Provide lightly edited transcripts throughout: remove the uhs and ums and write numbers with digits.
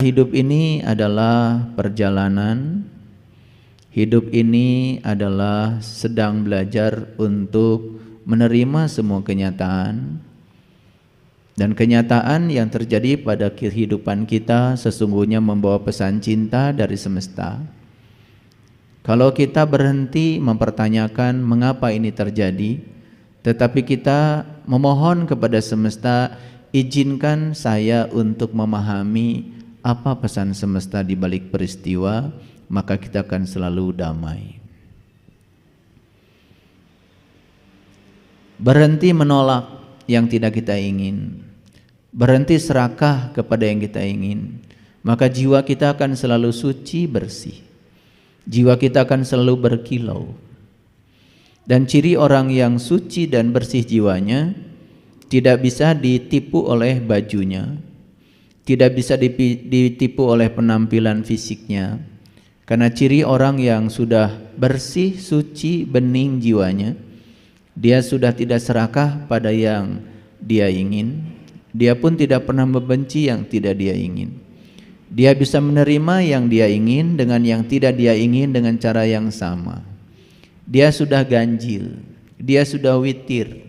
Hidup ini adalah perjalanan. Hidup ini adalah sedang belajar untuk menerima semua kenyataan. Dan kenyataan yang terjadi pada kehidupan kita sesungguhnya membawa pesan cinta dari semesta. Kalau kita berhenti mempertanyakan mengapa ini terjadi, tetapi kita memohon kepada semesta, izinkan saya untuk memahami apa pesan semesta di balik peristiwa, maka kita akan selalu damai. Berhenti menolak yang tidak kita ingin, berhenti serakah kepada yang kita ingin, maka jiwa kita akan selalu suci bersih. Jiwa kita akan selalu berkilau. Dan ciri orang yang suci dan bersih jiwanya tidak bisa ditipu oleh bajunya, tidak bisa ditipu oleh penampilan fisiknya. Karena ciri orang yang sudah bersih, suci, bening jiwanya, dia sudah tidak serakah pada yang dia ingin. Dia pun tidak pernah membenci yang tidak dia ingin. Dia bisa menerima yang dia ingin dengan yang tidak dia ingin dengan cara yang sama. Dia sudah ganjil, dia sudah witir.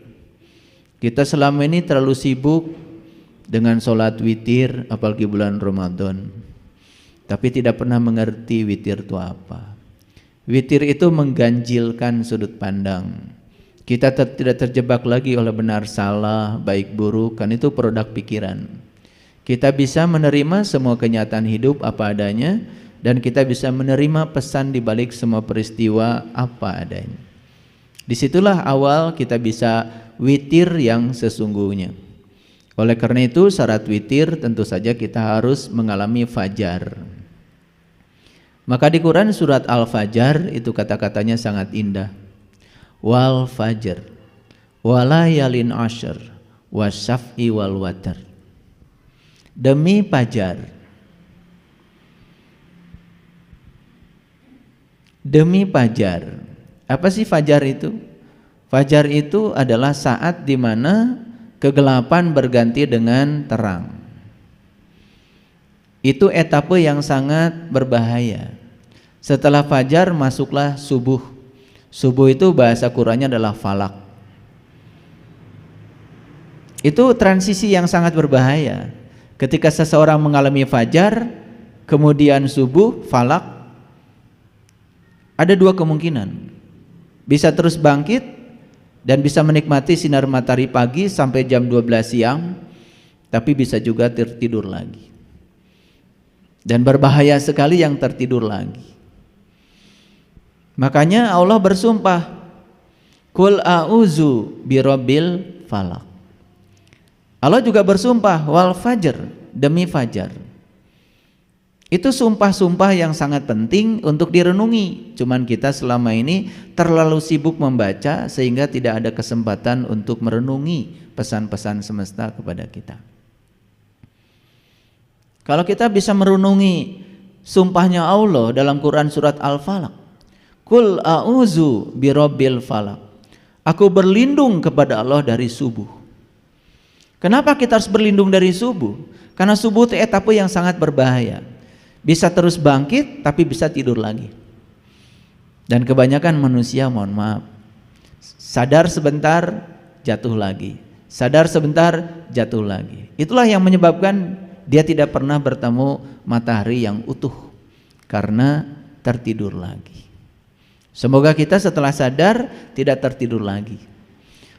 Kita selama ini terlalu sibuk dengan sholat witir, apalagi bulan Ramadan, tapi tidak pernah mengerti witir itu apa. Witir itu mengganjilkan sudut pandang. Kita tidak terjebak lagi oleh benar salah, baik buruk, kan itu produk pikiran. Kita bisa menerima semua kenyataan hidup apa adanya, dan kita bisa menerima pesan di balik semua peristiwa apa adanya. Disitulah awal kita bisa witir yang sesungguhnya. Oleh karena itu syarat witir tentu saja kita harus mengalami fajar. Maka di Quran surat Al-Fajr itu kata-katanya sangat indah. Wal fajr walayalin ashr wasyaf'i wal watar. Demi fajar, demi fajar. Apa sih fajar itu? Fajar itu adalah saat di mana kegelapan berganti dengan terang. Itu etape yang sangat berbahaya. Setelah fajar masuklah subuh. Subuh itu bahasa Qur'annya adalah falak. Itu transisi yang sangat berbahaya. Ketika seseorang mengalami fajar, kemudian subuh, falak, ada dua kemungkinan. Bisa terus bangkit dan bisa menikmati sinar matahari pagi sampai jam 12 siang, tapi bisa juga tertidur lagi. Dan berbahaya sekali yang tertidur lagi. Makanya Allah bersumpah, Qul a'udzu birabbil falaq. Allah juga bersumpah wal fajr, demi fajar. Itu sumpah-sumpah yang sangat penting untuk direnungi. Cuman kita selama ini terlalu sibuk membaca sehingga tidak ada kesempatan untuk merenungi pesan-pesan semesta kepada kita. Kalau kita bisa merenungi sumpahnya Allah dalam Quran surat Al-Falaq, Qul a'udzu birabbil falaq. Aku berlindung kepada Allah dari subuh. Kenapa kita harus berlindung dari subuh? Karena subuh itu etape yang sangat berbahaya. Bisa terus bangkit tapi bisa tidur lagi. Dan kebanyakan manusia, mohon maaf, sadar sebentar jatuh lagi, sadar sebentar jatuh lagi. Itulah yang menyebabkan dia tidak pernah bertemu matahari yang utuh, karena tertidur lagi. Semoga kita setelah sadar tidak tertidur lagi.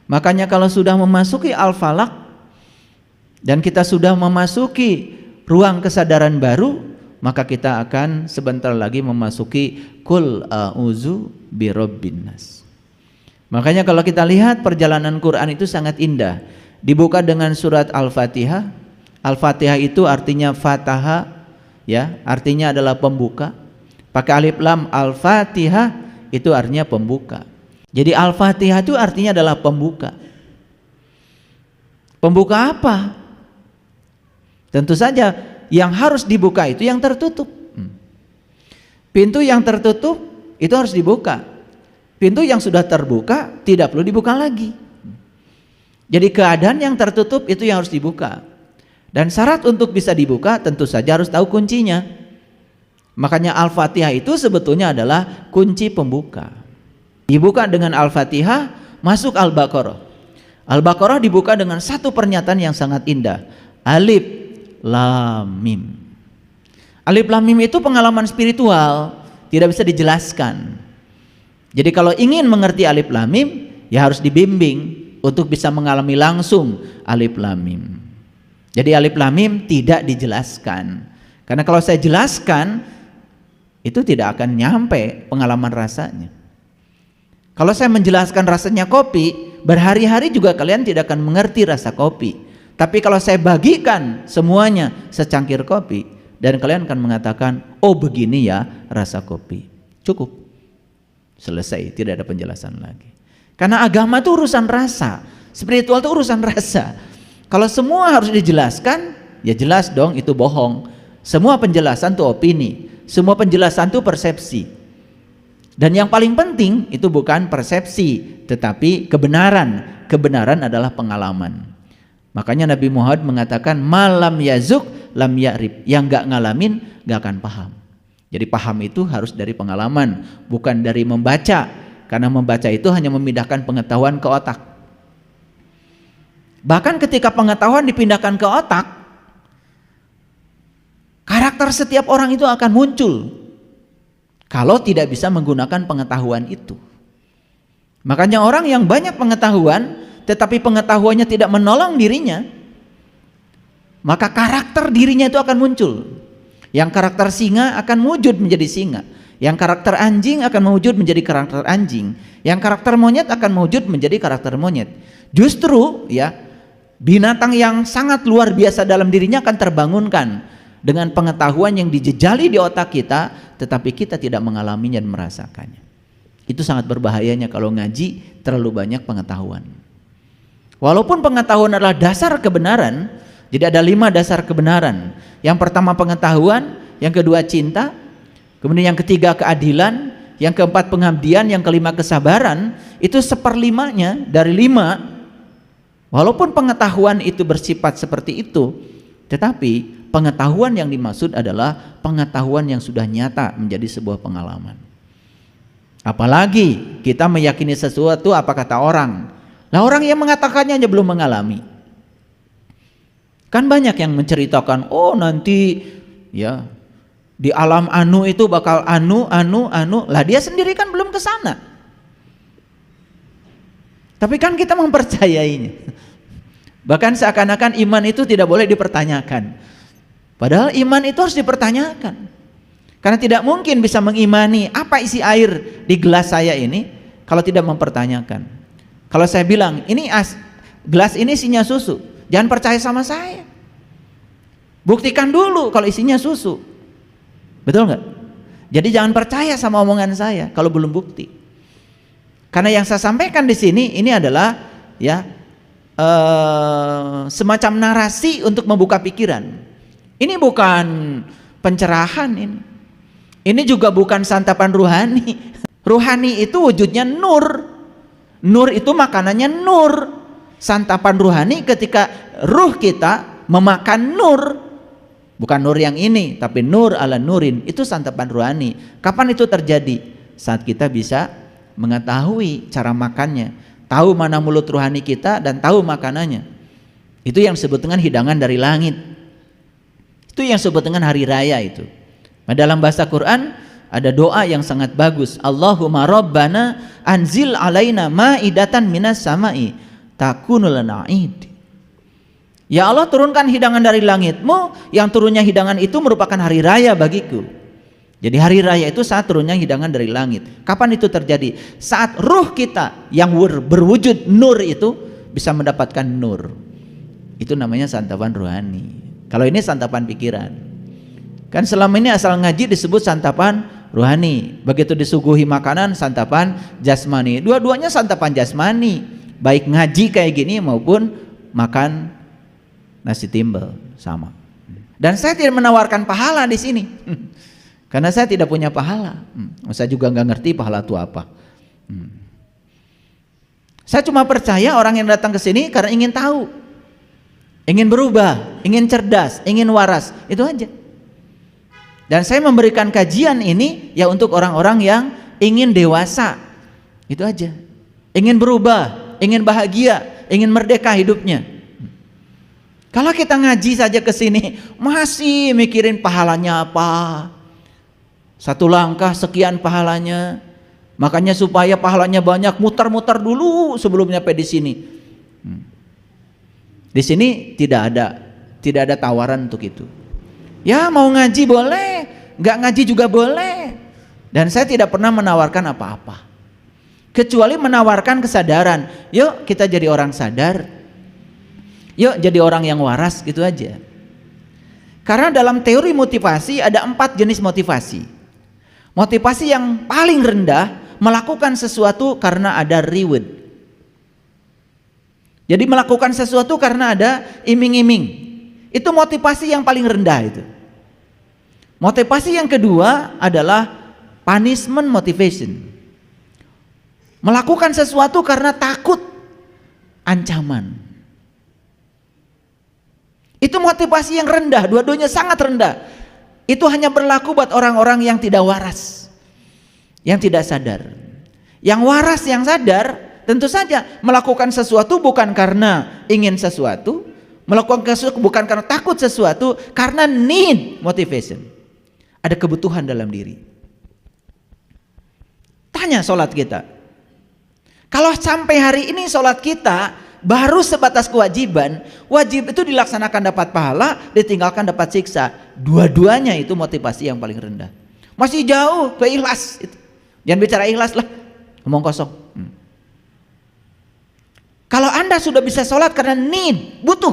Makanya kalau sudah memasuki Al-Falaq dan kita sudah memasuki ruang kesadaran baru, maka kita akan sebentar lagi memasuki Qul a'udzu birabbin nas. Makanya kalau kita lihat perjalanan Quran itu sangat indah. Dibuka dengan surat Al-Fatihah. Al-Fatihah itu artinya Fataha, ya, artinya adalah pembuka. Pakai alif lam, Al-Fatihah itu artinya pembuka. Jadi Al-Fatihah itu artinya adalah pembuka. Pembuka apa? Tentu saja yang harus dibuka itu yang tertutup. Pintu yang tertutup itu harus dibuka. Pintu yang sudah terbuka tidak perlu dibuka lagi. Jadi keadaan yang tertutup itu yang harus dibuka. Dan syarat untuk bisa dibuka tentu saja harus tahu kuncinya. Makanya Al-Fatihah itu sebetulnya adalah kunci pembuka. Dibuka dengan Al-Fatihah, masuk Al-Baqarah. Al-Baqarah dibuka dengan satu pernyataan yang sangat indah. Alif Lam Mim. Alif Lam Mim itu pengalaman spiritual, tidak bisa dijelaskan. Jadi kalau ingin mengerti Alif Lam Mim, ya harus dibimbing untuk bisa mengalami langsung Alif Lam Mim. Jadi Alif Lam Mim tidak dijelaskan. Karena kalau saya jelaskan, itu tidak akan nyampe pengalaman rasanya. Kalau saya menjelaskan rasanya kopi, berhari-hari juga kalian tidak akan mengerti rasa kopi. Tapi kalau saya bagikan semuanya secangkir kopi, dan kalian akan mengatakan, oh begini ya rasa kopi. Cukup. Selesai, tidak ada penjelasan lagi. Karena agama itu urusan rasa, spiritual itu urusan rasa. Kalau semua harus dijelaskan, ya jelas dong itu bohong. Semua penjelasan itu opini, semua penjelasan itu persepsi. Dan yang paling penting itu bukan persepsi, tetapi kebenaran. Kebenaran adalah pengalaman. Makanya Nabi Muhammad mengatakan, malam yazuk lam ya'rib. Yang gak ngalamin gak akan paham. Jadi paham itu harus dari pengalaman, bukan dari membaca. Karena membaca itu hanya memindahkan pengetahuan ke otak. Bahkan ketika pengetahuan dipindahkan ke otak, karakter setiap orang itu akan muncul kalau tidak bisa menggunakan pengetahuan itu. Makanya orang yang banyak pengetahuan tetapi pengetahuannya tidak menolong dirinya, maka karakter dirinya itu akan muncul. Yang karakter singa akan wujud menjadi singa, yang karakter anjing akan mewujud menjadi karakter anjing, yang karakter monyet akan mewujud menjadi karakter monyet. Justru ya, binatang yang sangat luar biasa dalam dirinya akan terbangunkan dengan pengetahuan yang dijejali di otak kita, tetapi kita tidak mengalaminya dan merasakannya. Itu sangat berbahayanya kalau ngaji terlalu banyak pengetahuan. Walaupun pengetahuan adalah dasar kebenaran, jadi ada 5 dasar kebenaran. Yang pertama pengetahuan, yang kedua cinta, kemudian yang ketiga keadilan, yang keempat pengabdian, yang kelima kesabaran. Itu 1/5 dari 5. Walaupun pengetahuan itu bersifat seperti itu, tetapi pengetahuan yang dimaksud adalah pengetahuan yang sudah nyata menjadi sebuah pengalaman. Apalagi kita meyakini sesuatu apa kata orang. Nah, orang yang mengatakannya aja belum mengalami. Kan banyak yang menceritakan, oh nanti ya di alam anu itu bakal anu. Lah dia sendiri kan belum ke sana. Tapi kan kita mempercayainya. Bahkan seakan-akan iman itu tidak boleh dipertanyakan. Padahal iman itu harus dipertanyakan. Karena tidak mungkin bisa mengimani apa isi air di gelas saya ini kalau tidak mempertanyakan. Kalau saya bilang, ini gelas ini isinya susu, jangan percaya sama saya. Buktikan dulu kalau isinya susu. Betul nggak? Jadi jangan percaya sama omongan saya kalau belum bukti. Karena yang saya sampaikan di sini ini adalah ya semacam narasi untuk membuka pikiran. Ini bukan pencerahan ini. Ini juga bukan santapan ruhani. Ruhani itu wujudnya nur. Nur itu makanannya nur. Santapan ruhani ketika ruh kita memakan nur. Bukan nur yang ini, tapi nur ala nurin. Itu santapan ruhani. Kapan itu terjadi? Saat kita bisa mengetahui cara makannya, tahu mana mulut ruhani kita dan tahu makanannya. Itu yang disebut dengan hidangan dari langit. Itu yang disebut dengan hari raya itu. Nah, dalam bahasa Quran ada doa yang sangat bagus. Allahumma rabbana anzil alaina ma'idatan minas sama'i takunu lana id. Ya Allah, turunkan hidangan dari langitmu, yang turunnya hidangan itu merupakan hari raya bagiku. Jadi hari raya itu saat turunnya hidangan dari langit. Kapan itu terjadi? Saat ruh kita yang berwujud nur itu bisa mendapatkan nur. Itu namanya santapan ruhani. Kalau ini santapan pikiran. Kan selama ini asal ngaji disebut santapan ruhani. Begitu disuguhi makanan, santapan jasmani. Dua-duanya santapan jasmani. Baik ngaji kayak gini maupun makan nasi timbel sama. Dan saya tidak menawarkan pahala di sini. Karena saya tidak punya pahala. Saya juga nggak ngerti pahala itu apa. Saya cuma percaya orang yang datang ke sini karena ingin tahu. ingin berubah, ingin cerdas, ingin waras, itu aja. Dan saya memberikan kajian ini ya untuk orang-orang yang ingin dewasa, itu aja. Ingin berubah, ingin bahagia, ingin merdeka hidupnya. Kalau kita ngaji saja ke sini masih mikirin pahalanya apa, satu langkah sekian pahalanya, makanya supaya pahalanya banyak muter-muter dulu sebelum nyampe di sini. Di sini tidak ada tawaran untuk itu. Ya mau ngaji boleh, nggak ngaji juga boleh. Dan saya tidak pernah menawarkan apa-apa, kecuali menawarkan kesadaran. Yuk kita jadi orang sadar, yuk jadi orang yang waras, gitu aja. Karena dalam teori motivasi ada 4 jenis motivasi. Motivasi yang paling rendah, melakukan sesuatu karena ada reward. Jadi melakukan sesuatu karena ada iming-iming. Itu motivasi yang paling rendah itu. Motivasi yang kedua adalah punishment motivation. Melakukan sesuatu karena takut ancaman. Itu motivasi yang rendah, dua-duanya sangat rendah. Itu hanya berlaku buat orang-orang yang tidak waras, yang tidak sadar. Yang waras, yang sadar, tentu saja melakukan sesuatu bukan karena ingin sesuatu, melakukan sesuatu bukan karena takut sesuatu, karena need motivation. Ada kebutuhan dalam diri. Tanya sholat kita. Kalau sampai hari ini sholat kita baru sebatas kewajiban, wajib itu dilaksanakan dapat pahala, ditinggalkan dapat siksa. Dua-duanya itu motivasi yang paling rendah. Masih jauh ke ikhlas. Jangan bicara ikhlas lah, ngomong kosong. Kalau Anda sudah bisa sholat karena need, butuh.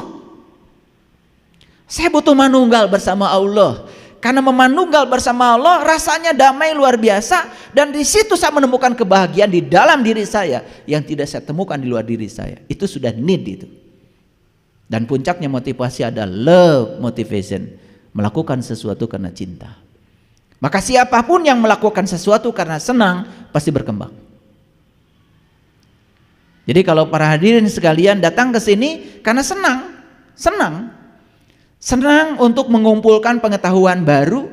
Saya butuh manunggal bersama Allah. Karena memanunggal bersama Allah rasanya damai luar biasa. Dan di situ saya menemukan kebahagiaan di dalam diri saya yang tidak saya temukan di luar diri saya. Itu sudah need itu. Dan puncaknya motivasi ada love motivation. Melakukan sesuatu karena cinta. Maka siapapun yang melakukan sesuatu karena senang pasti berkembang. Jadi kalau para hadirin sekalian datang ke sini karena senang untuk mengumpulkan pengetahuan baru,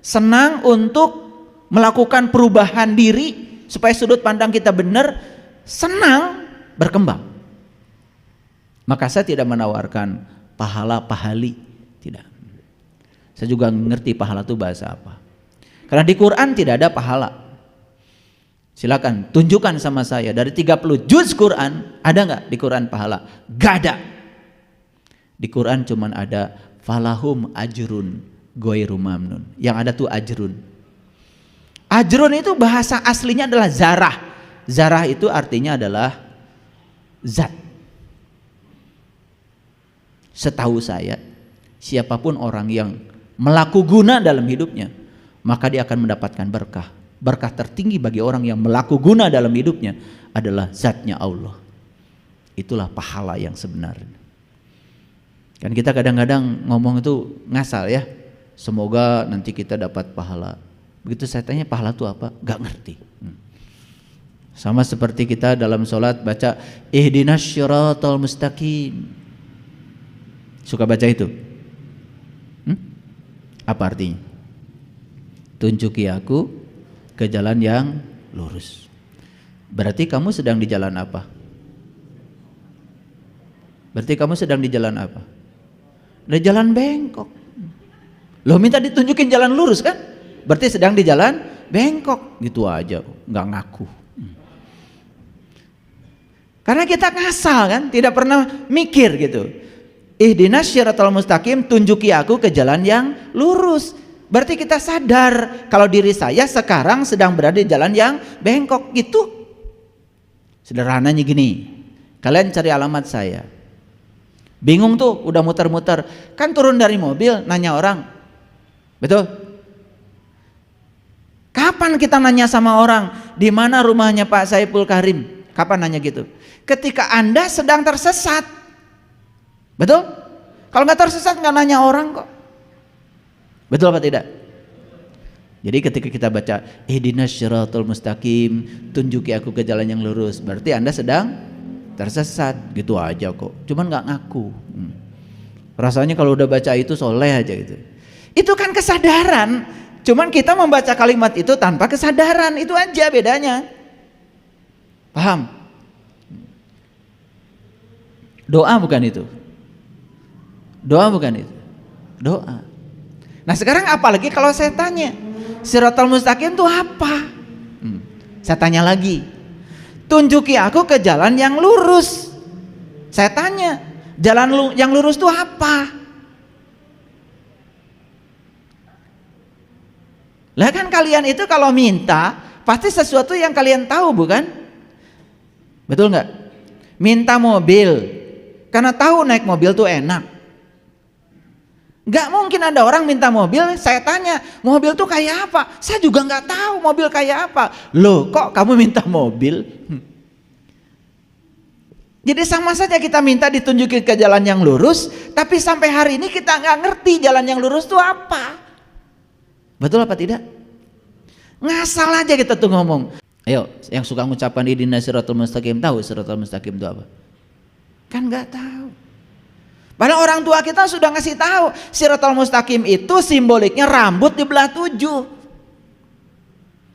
senang untuk melakukan perubahan diri supaya sudut pandang kita benar, senang berkembang. Maka saya tidak menawarkan pahala-pahali, tidak. Saya juga ngerti pahala itu bahasa apa. Karena di Quran tidak ada pahala. Silakan tunjukkan sama saya dari 30 juz Quran ada nggak di Quran pahala? Gak ada. Di Quran cuman ada falahum ajrun ghairu mamnun. Yang ada tuh ajrun. Ajrun itu bahasa aslinya adalah zarah. Zarah itu artinya adalah zat. Setahu saya, siapapun orang yang melaku guna dalam hidupnya, maka dia akan mendapatkan berkah. Berkah tertinggi bagi orang yang melaku guna dalam hidupnya adalah zatnya Allah. Itulah pahala yang sebenarnya. Kan kita kadang-kadang ngomong itu ngasal ya. Semoga nanti kita dapat pahala. Begitu saya tanya pahala itu apa? Gak ngerti. Sama seperti kita dalam sholat baca ihdinas syiratal mustaqim. Suka baca itu? Apa artinya? Tunjuki aku ke jalan yang lurus. Berarti kamu sedang di jalan apa? Berarti kamu sedang di jalan apa? Di jalan bengkok. Loh minta ditunjukin jalan lurus kan? Berarti sedang di jalan bengkok. Gitu aja, nggak ngaku. Karena kita ngasal kan, tidak pernah mikir gitu. Ihdinas syiratal mustaqim, tunjuki aku ke jalan yang lurus. Berarti kita sadar kalau diri saya sekarang sedang berada di jalan yang bengkok gitu. Sederhananya gini, kalian cari alamat saya. Bingung tuh, udah muter-muter. Kan turun dari mobil, nanya orang. Betul? Kapan kita nanya sama orang, di mana rumahnya Pak Saiful Karim? Kapan nanya gitu? Ketika Anda sedang tersesat. Betul? Kalau nggak tersesat nggak nanya orang kok. Betul apa tidak? Jadi ketika kita baca ihdinas syiratal mustaqim, tunjuki aku ke jalan yang lurus, berarti Anda sedang tersesat. Gitu aja kok, cuman nggak ngaku. Rasanya kalau udah baca itu soleh aja gitu. Itu kan kesadaran. Cuman kita membaca kalimat itu tanpa kesadaran, itu aja bedanya. Paham? Doa bukan itu. Doa bukan itu. Doa. Nah sekarang apalagi kalau saya tanya, Shiratal Mustaqim itu apa? Saya tanya lagi, tunjuki aku ke jalan yang lurus. Saya tanya, jalan yang lurus itu apa? Lah kan kalian itu kalau minta pasti sesuatu yang kalian tahu, bukan? Betul nggak? Minta mobil karena tahu naik mobil tuh enak. Nggak mungkin ada orang minta mobil, saya tanya mobil tuh kayak apa? Saya juga nggak tahu mobil kayak apa. Loh kok kamu minta mobil? Jadi sama saja kita minta ditunjukin ke jalan yang lurus, tapi sampai hari ini kita nggak ngerti jalan yang lurus itu apa. Betul apa tidak? Ngasal aja kita tuh ngomong. Ayo, yang suka ngucapan ihdinas siratal mustaqim, tahu siratal mustaqim itu apa? Kan nggak tahu. Padahal orang tua kita sudah ngasih tahu, siratal mustaqim itu simboliknya rambut dibelah 7.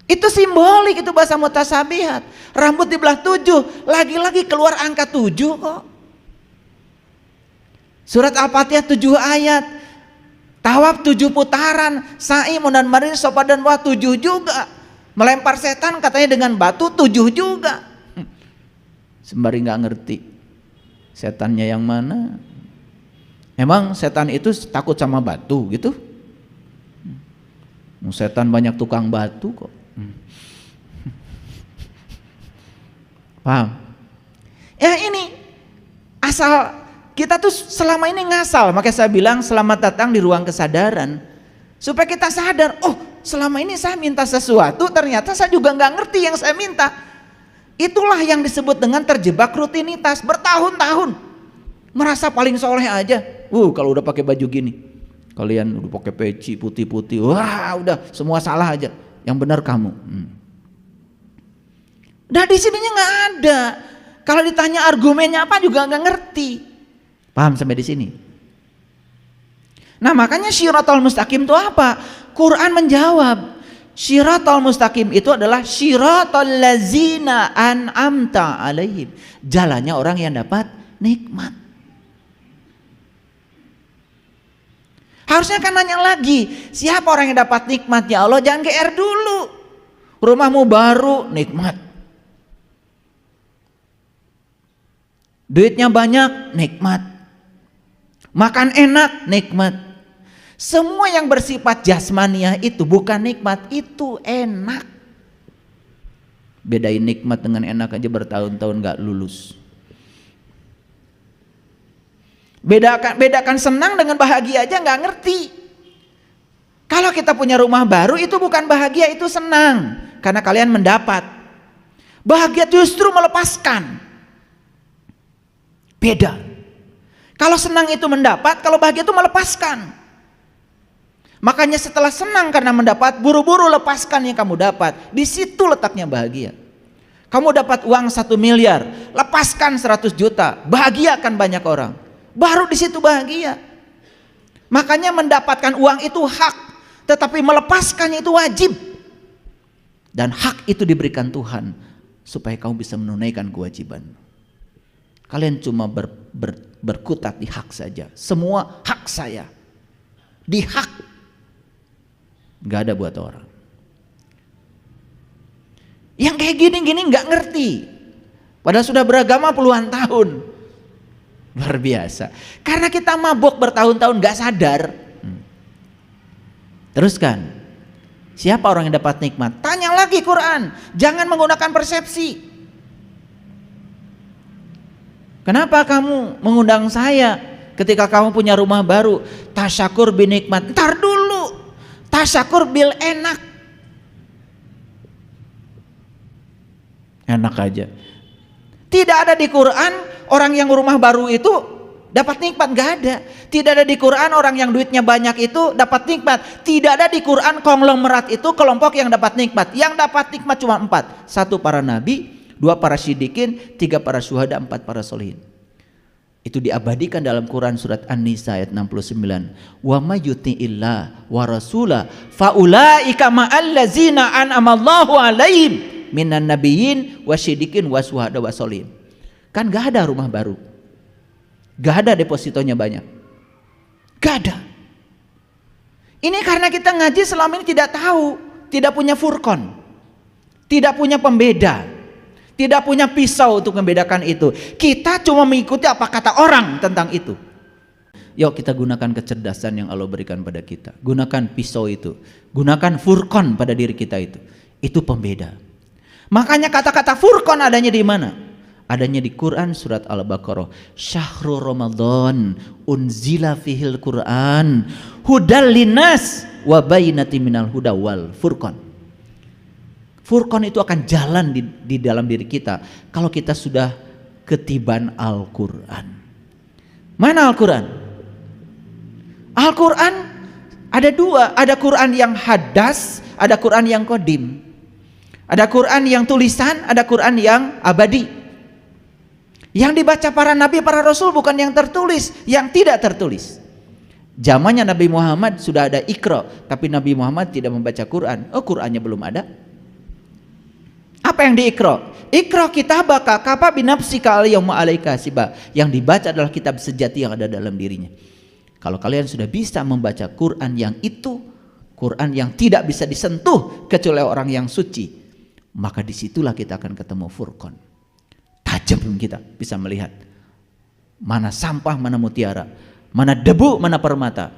Itu simbolik, itu bahasa mutasabihat. Rambut dibelah 7, lagi-lagi keluar angka 7 kok. Surat Al-Fatihah 7 ayat. Tawaf 7 putaran, sa'i dan marin sofa dan wah 7 juga. Melempar setan katanya dengan batu 7 juga. Sembari nggak ngerti setannya yang mana. Emang setan itu takut sama batu gitu? Setan banyak tukang batu kok. Paham? Ya ini asal kita tuh selama ini ngasal, makanya saya bilang selamat datang di ruang kesadaran, supaya kita sadar, oh selama ini saya minta sesuatu ternyata saya juga nggak ngerti yang saya minta. Itulah yang disebut dengan terjebak rutinitas bertahun-tahun, merasa paling soleh aja. Kalau udah pakai baju gini, kalian udah pakai peci putih-putih, wah udah semua salah aja, yang benar kamu. Nah di sininya nggak ada. Kalau ditanya argumennya apa juga nggak ngerti. Paham sampai di sini? Nah makanya Shiratal Mustaqim itu apa? Quran menjawab, Shiratal Mustaqim itu adalah Shiratal lazina an'amta alaihim, jalannya orang yang dapat nikmat. Harusnya kan nanya lagi, siapa orang yang dapat nikmat? Ya Allah, jangan GR dulu. Rumahmu baru, nikmat. Duitnya banyak, nikmat. Makan enak, nikmat. Semua yang bersifat jasmaniah itu bukan nikmat, itu enak. Bedain nikmat dengan enak aja bertahun-tahun gak lulus. Bedakan senang dengan bahagia aja nggak ngerti. Kalau kita punya rumah baru itu bukan bahagia, itu senang karena kalian mendapat. Bahagia justru melepaskan. Beda. Kalau senang itu mendapat, kalau bahagia itu melepaskan. Makanya setelah senang karena mendapat, buru-buru lepaskan yang kamu dapat. Di situ letaknya bahagia. Kamu dapat uang 1 miliar, lepaskan 100 juta, bahagiakan banyak orang. Baru di situ bahagia. Makanya mendapatkan uang itu hak, tetapi melepaskannya itu wajib. Dan hak itu diberikan Tuhan supaya kamu bisa menunaikan kewajiban. Kalian cuma berkutat di hak saja. Semua hak saya. Di hak. Gak ada buat orang. Yang kayak gini-gini gak ngerti. Padahal sudah beragama puluhan tahun. Luar biasa. Karena kita mabok bertahun-tahun gak sadar. Teruskan. Siapa orang yang dapat nikmat? Tanya lagi Quran. Jangan menggunakan persepsi. Kenapa kamu mengundang saya ketika kamu punya rumah baru? Tasyakur binikmat. Ntar dulu. Tasyakur bil enak. Enak aja. Tidak ada di Quran orang yang rumah baru itu dapat nikmat, gak ada. Tidak ada di Quran orang yang duitnya banyak itu dapat nikmat. Tidak ada di Quran konglomerat itu kelompok yang dapat nikmat. Yang dapat nikmat cuma 4. 1 para nabi, 2 para syidikin, 3 para syuhada, 4 para solihin. Itu diabadikan dalam Quran surat An-Nisa ayat 69. Wa may yuti'illah wa rasulah faulaika ma'allazina an'amallahu 'alaihim minan nabiyyin wasyidikin wasuhada wasolin. Kan gak ada rumah baru, gak ada depositonya banyak, gak ada. Ini karena kita ngaji selama ini tidak tahu, tidak punya furqan, tidak punya pembeda, tidak punya pisau untuk membedakan itu. Kita cuma mengikuti apa kata orang tentang itu. Yuk kita gunakan kecerdasan yang Allah berikan pada kita. Gunakan pisau itu, gunakan furqan pada diri kita itu. Itu pembeda. Makanya kata-kata furqan adanya di mana? Adanya di Quran surat Al-Baqarah. Syahrul Ramadan unzila fihil Quran hudal linnas wa bayyinatin minal huda wal furqan. Furqan itu akan jalan di dalam diri kita kalau kita sudah ketiban Al-Quran. Mana Al-Quran? Al-Quran ada dua, ada Quran yang hadas, ada Quran yang qadim. Ada Quran yang tulisan, ada Quran yang abadi. Yang dibaca para nabi, para rasul bukan yang tertulis, yang tidak tertulis. Zamannya Nabi Muhammad sudah ada Iqra, tapi Nabi Muhammad tidak membaca Quran. Oh, Qurannya belum ada. Apa yang di Iqra? Iqra kitabaka kafa binafsika al-yawma 'alaika hasiba. Yang dibaca adalah kitab sejati yang ada dalam dirinya. Kalau kalian sudah bisa membaca Quran yang itu, Quran yang tidak bisa disentuh kecuali orang yang suci, maka disitulah kita akan ketemu furqan. Tajam kita bisa melihat mana sampah, mana mutiara, mana debu, mana permata,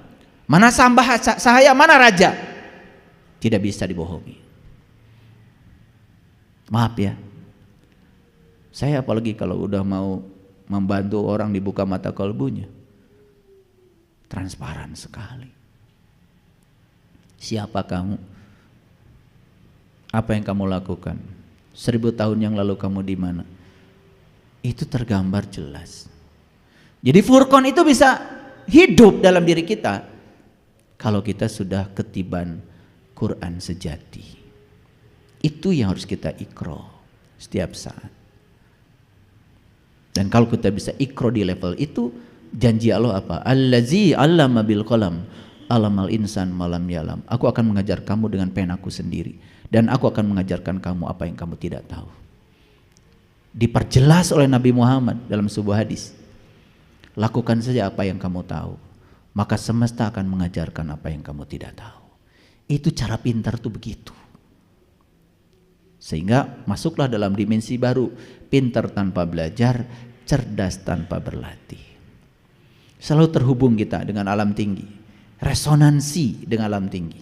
mana sambah sahaya, mana raja. Tidak bisa dibohongi. Maaf ya, saya apalagi kalau udah mau membantu orang dibuka mata kalbunya, transparan sekali. Siapa kamu? Apa yang kamu lakukan? 1000 tahun yang lalu kamu di mana? Itu tergambar jelas. Jadi furqan itu bisa hidup dalam diri kita kalau kita sudah ketiban Quran sejati. Itu yang harus kita ikro setiap saat. Dan kalau kita bisa ikro di level itu, janji Allah apa? Allazi 'allama bil qalam, 'allamal insan malam yalam. Aku akan mengajar kamu dengan penaku sendiri, dan aku akan mengajarkan kamu apa yang kamu tidak tahu. Diperjelas oleh Nabi Muhammad dalam sebuah hadis. Lakukan saja apa yang kamu tahu, maka semesta akan mengajarkan apa yang kamu tidak tahu. Itu cara pintar tuh begitu. Sehingga masuklah dalam dimensi baru, pintar tanpa belajar, cerdas tanpa berlatih. Selalu terhubung kita dengan alam tinggi, resonansi dengan alam tinggi.